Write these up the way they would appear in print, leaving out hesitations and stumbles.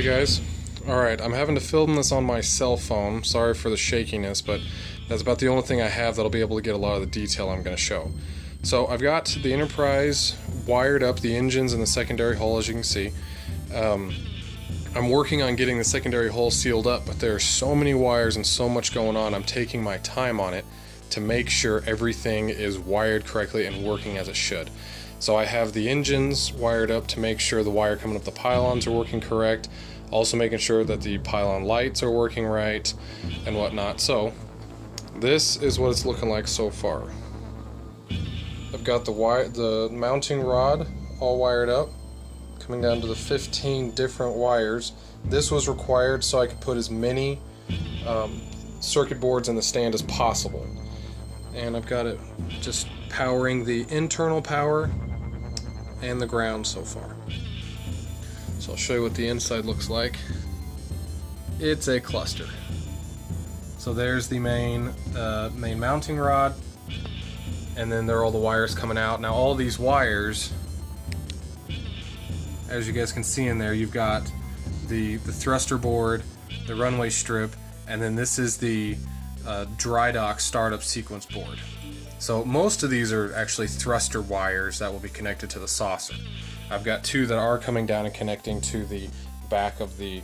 guys. Alright, I'm having to film this on my cell phone. Sorry for the shakiness, but that's about the only thing I have that'll be able to get a lot of the detail I'm going to show. So I've got the Enterprise wired up, the engines and the secondary hull, as you can see. I'm working on getting the secondary hull sealed up, but there are so many wires and so much going on, I'm taking my time on it to make sure everything is wired correctly and working as it should. So I have the engines wired up to make sure the wire coming up the pylons are working correct, also making sure that the pylon lights are working right and whatnot. So this is what it's looking like so far. I've got the mounting rod all wired up, coming down to the 15 different wires. This was required so I could put as many circuit boards in the stand as possible. And I've got it just powering the internal power and the ground so far. So I'll show you what the inside looks like. It's a cluster. So there's the main mounting rod, and then there are all the wires coming out. Now all these wires, as you guys can see in there, you've got the thruster board, the runway strip, and then this is the dry dock startup sequence board. So most of these are actually thruster wires that will be connected to the saucer. I've got two that are coming down and connecting to the back of the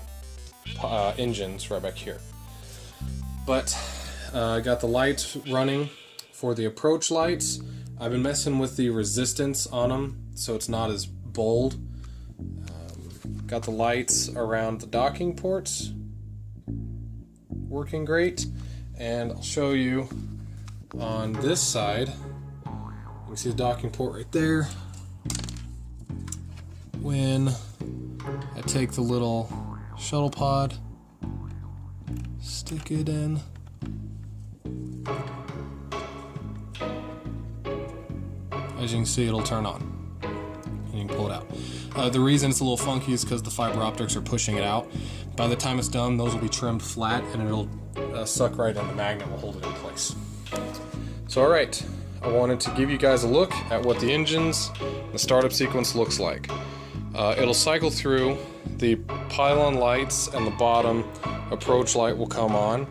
engines right back here. But I got the lights running for the approach lights. I've been messing with the resistance on them so it's not as bold. Got the lights around the docking ports working great, and I'll show you on this side. You can see the docking port right there. When I take the little shuttle pod, stick it in, as you can see, it'll turn on and you can pull it out. The reason it's a little funky is because the fiber optics are pushing it out. By the time it's done, those will be trimmed flat and it'll suck right in. The magnet will hold it in place. So alright, I wanted to give you guys a look at what the engines, the startup sequence looks like. It'll cycle through, the pylon lights and the bottom approach light will come on.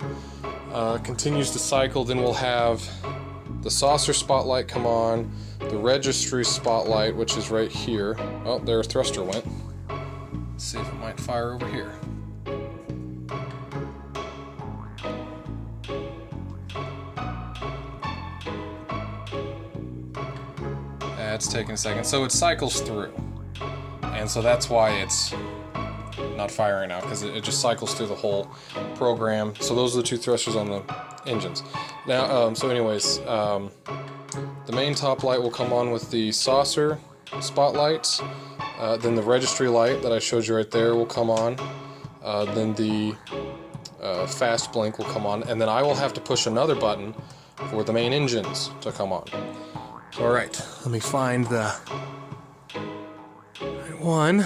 Continues to cycle, then we'll have the saucer spotlight come on, the registry spotlight, which is right here. Oh, there a thruster went. Let's see if it might fire over here. It's taking a second. So it cycles through. And so that's why it's not firing out, because it just cycles through the whole program. So those are the two thrusters on the engines. Now, so anyways, the main top light will come on with the saucer spotlights. Then the registry light that I showed you right there will come on. Then the fast blink will come on. And then I will have to push another button for the main engines to come on. Alright, let me find the right one,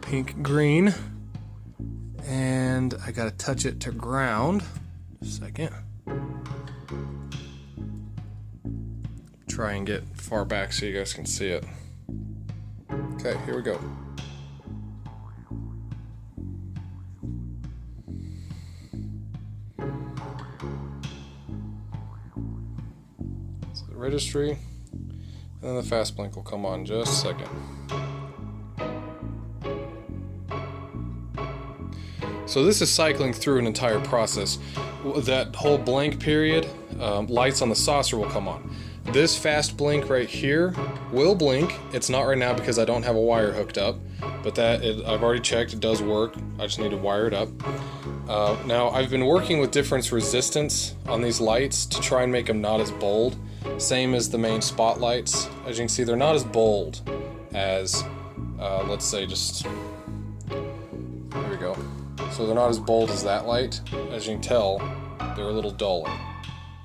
pink green, and I gotta touch it to ground. Just a second. Try and get far back so you guys can see it. Okay, here we go. So the registry. And then the fast blink will come on in just a second. So this is cycling through an entire process. That whole blank period, lights on the saucer will come on. This fast blink right here will blink. It's not right now because I don't have a wire hooked up, but I've already checked, it does work. I just need to wire it up. Now I've been working with difference resistance on these lights to try and make them not as bold. Same as the main spotlights. As you can see, they're not as bold as, let's say, just, there we go. So they're not as bold as that light. As you can tell, they're a little duller.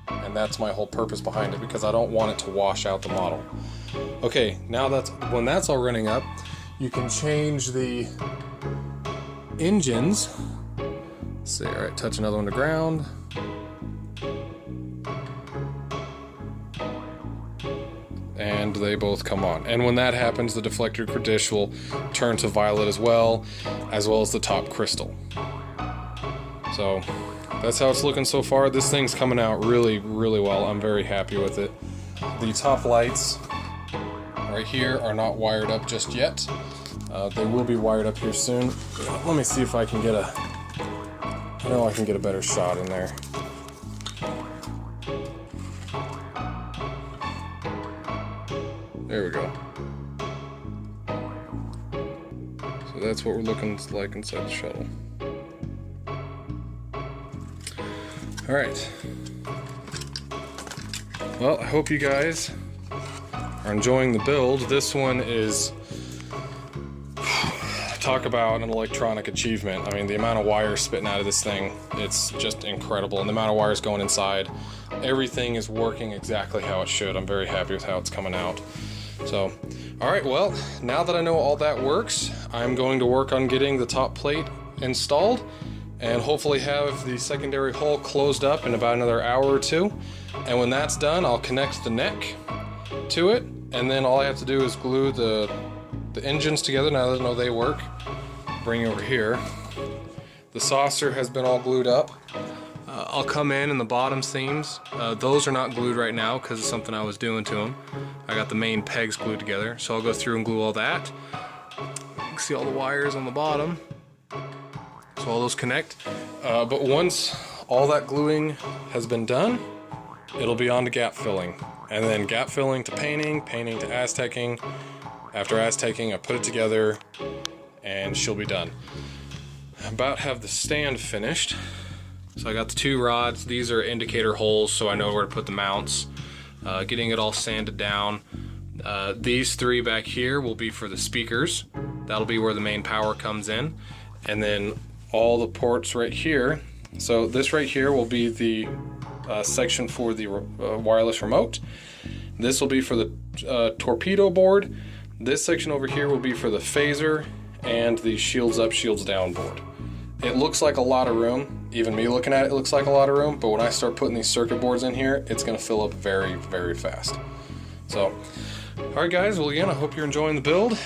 And that's my whole purpose behind it, because I don't want it to wash out the model. Okay, now when that's all running up, you can change the engines. Let's see, alright, touch another one to ground. and they both come on. And when that happens, the deflector dish will turn to violet as well as the top crystal. So that's how it's looking so far. This thing's coming out really, really well. I'm very happy with it. The top lights right here are not wired up just yet. They will be wired up here soon. Let me see if I can get I know I can get a better shot in there. There we go. So that's what we're looking like inside the shuttle. Alright. Well, I hope you guys are enjoying the build. This one is, talk about an electronic achievement. I mean, the amount of wires spitting out of this thing, it's just incredible. And the amount of wires going inside, everything is working exactly how it should. I'm very happy with how it's coming out. So, alright, well, now that I know all that works, I'm going to work on getting the top plate installed and hopefully have the secondary hull closed up in about another hour or two. And when that's done, I'll connect the neck to it, and then all I have to do is glue the engines together. Now that I know they work, bring it over here. The saucer has been all glued up. I'll come in and the bottom seams, those are not glued right now because of something I was doing to them. I got the main pegs glued together, so I'll go through and glue all that. You can see all the wires on the bottom, so all those connect. But once all that gluing has been done, it'll be on to gap filling. And then gap filling to painting, painting to Aztecing. After Aztecing, I put it together and she'll be done. I about have the stand finished. So I got the two rods. These are indicator holes so I know where to put the mounts. Getting it all sanded down. These three back here will be for the speakers. That'll be where the main power comes in. And then all the ports right here. So this right here will be the section for the wireless remote. This will be for the torpedo board. This section over here will be for the phaser and the shields up, shields down board. It looks like a lot of room. Even me looking at it, it looks like a lot of room, but when I start putting these circuit boards in here, it's gonna fill up very, very fast. So, alright guys, well again, I hope you're enjoying the build.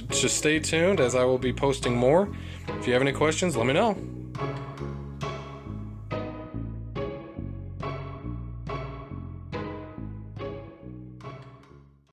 Just stay tuned as I will be posting more. If you have any questions, let me know.